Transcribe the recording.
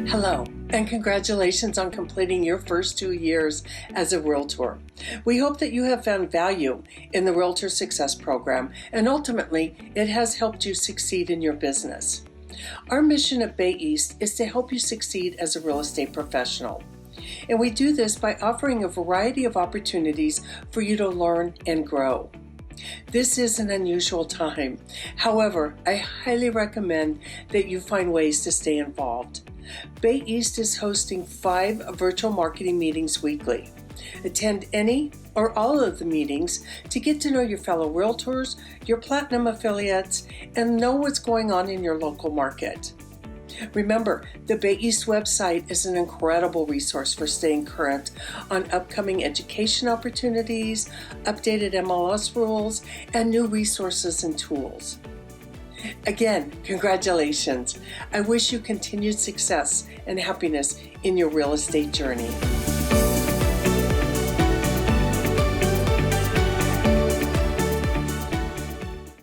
Hello, and congratulations on completing your first 2 years as a Realtor. We hope that you have found value in the Realtor Success Program, and ultimately, it has helped you succeed in your business. Our mission at Bay East is to help you succeed as a real estate professional. And we do this by offering a variety of opportunities for you to learn and grow. This is an unusual time. However, I highly recommend that you find ways to stay involved. Bay East is hosting 5 virtual marketing meetings weekly. Attend any or all of the meetings to get to know your fellow realtors, your platinum affiliates, and know what's going on in your local market. Remember, the Bay East website is an incredible resource for staying current on upcoming education opportunities, updated MLS rules, and new resources and tools. Again, congratulations. I wish you continued success and happiness in your real estate journey.